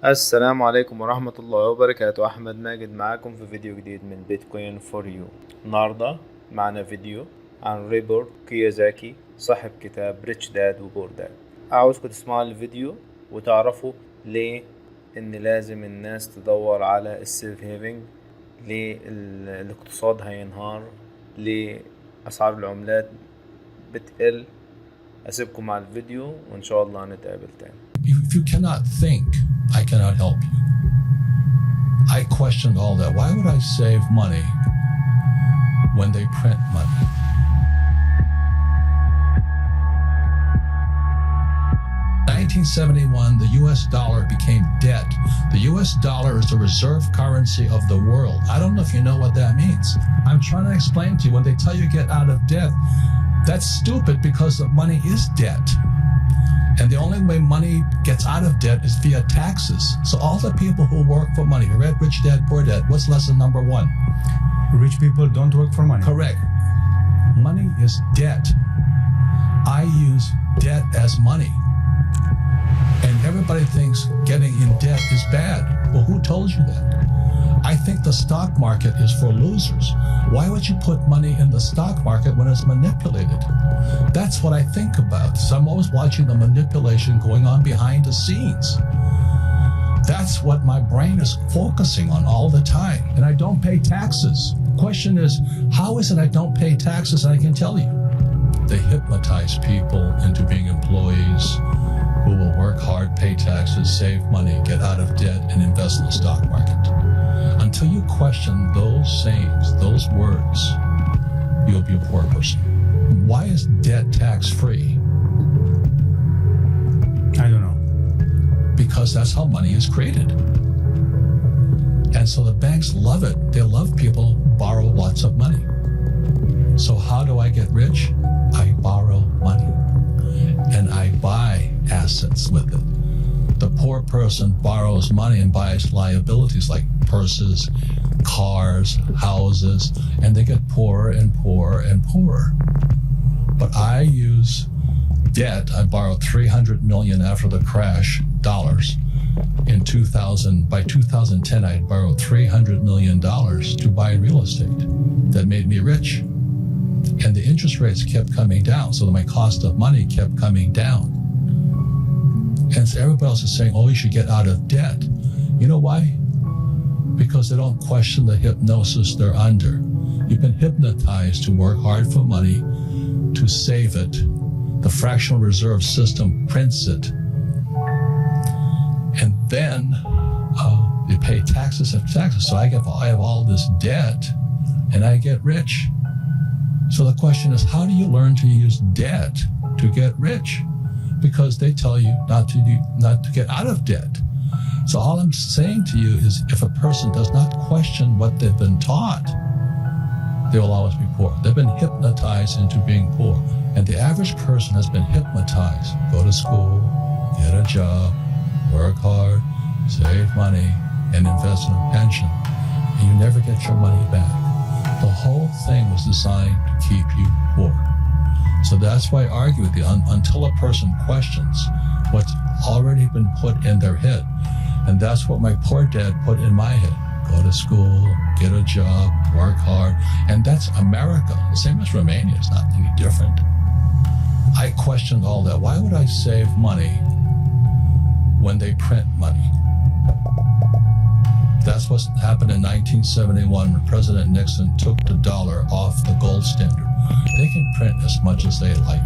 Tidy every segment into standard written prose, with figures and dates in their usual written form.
السلام عليكم ورحمة الله وبركاته. أحمد ماجد معاكم في فيديو جديد من بيتكوين فور يو. النهاردة معنا فيديو عن ريبوت كيوزاكي صاحب كتاب ريتش داد وبور داد. عاوزكم تسمعوا الفيديو وتعرفوا ليه إن لازم الناس تدور على السيف هيفنج، ليه الاقتصاد هينهار، ليه أسعار العملات بتقل. أسيبكم مع الفيديو وإن شاء الله نتقابل تاني. If you cannot think, I cannot help you. I questioned all that. Why would I save money when they print money? In 1971, the US dollar became debt. The US dollar is the reserve currency of the world. I don't know if you know what that means. I'm trying to explain to you, when they tell you get out of debt, that's stupid because the money is debt. And the only way money gets out of debt is via taxes. So all the people who work for money, you read Rich Dad, Poor Dad, what's lesson number one? Rich people don't work for money. Correct. Money is debt. I use debt as money. And everybody thinks getting in debt is bad. Well, who told you that? I think the stock market is for losers. Why would you put money in the stock market when it's manipulated? That's what I think about. So I'm always watching the manipulation going on behind the scenes. That's what my brain is focusing on all the time. And I don't pay taxes. The question is, how is it I don't pay taxes? And I can tell you. They hypnotize people into being employees who will work hard, pay taxes, save money, get out of debt, and invest in the stock market. Until you question those sayings, those words, you'll be a poor person. Why is debt tax-free? I don't know. Because that's how money is created. And so the banks love it. They love people who borrow lots of money. So how do I get rich? I borrow money. And I buy assets with it. The poor person borrows money and buys liabilities like purses, cars, houses, and they get poorer and poorer and poorer. But I use debt. I borrowed $300 million after the crash, dollars. In 2000, by 2010, I had borrowed $300 million to buy real estate. That made me rich. And the interest rates kept coming down, so that my cost of money kept coming down. And so everybody else is saying, oh, you should get out of debt. You know why? Because they don't question the hypnosis they're under. You've been hypnotized to work hard for money, to save it. The fractional reserve system prints it. And then you pay taxes and taxes. So I have all this debt and I get rich. So the question is, how do you learn to use debt to get rich? Because they tell you not to get out of debt. So all I'm saying to you is, if a person does not question what they've been taught, they will always be poor. They've been hypnotized into being poor. And the average person has been hypnotized. Go to school, get a job, work hard, save money, and invest in a pension. And you never get your money back. The whole thing was designed to keep you poor. So that's why I argue with you until a person questions what's already been put in their head. And that's what my poor dad put in my head. Go to school, get a job, work hard. And that's America. The same as Romania. It's not any different. I questioned all that. Why would I save money when they print money? That's what happened in 1971 when President Nixon took the dollar off the gold standard. They can print as much as they like.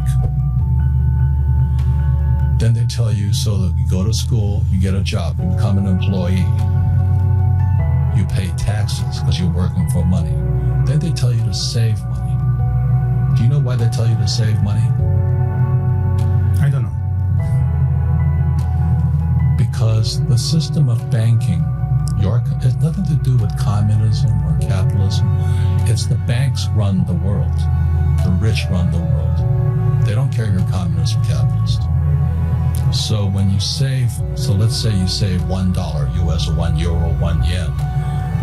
Then they tell you, so that you go to school, you get a job, you become an employee. You pay taxes because you're working for money. Then they tell you to save money. Do you know why they tell you to save money? I don't know. Because the system of banking, it's nothing to do with communism or capitalism. It's the banks run the world. The rich run the world. They don't care if you're communist or capitalist. So when you save, so let's say you save $1 US or €1, 1 yen,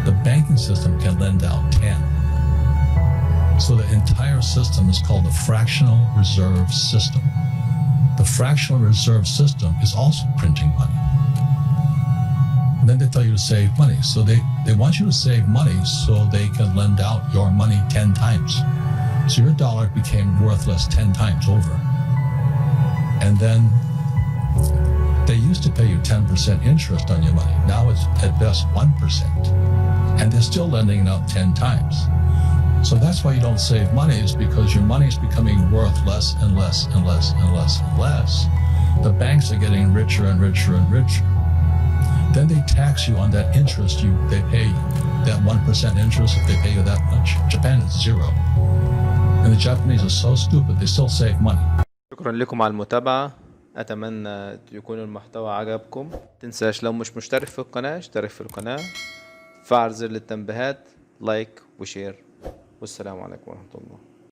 the banking system can lend out 10. So the entire system is called the fractional reserve system. The fractional reserve system is also printing money. then they tell you to save money. So they want you to save money so they can lend out your money 10 times. So your dollar became worthless 10 times over. And then they used to pay you 10% interest on your money. Now it's at best 1%. And they're still lending it out 10 times. So that's why you don't save money, is because your money is becoming worth less and less and less and less and less. The banks are getting richer and richer and richer. Then they tax you on that interest they pay you. That 1% interest, if they pay you that much. Japan is 0. And the Japanese are so stupid, they still save money. شكرا لكم على المتابعة. أتمنى يكون المحتوى عجبكم. تنساش لو مش مشترك في القناة اشترك في القناة، فعل زر التنبيهات، لايك وشير، والسلام عليكم ورحمة الله.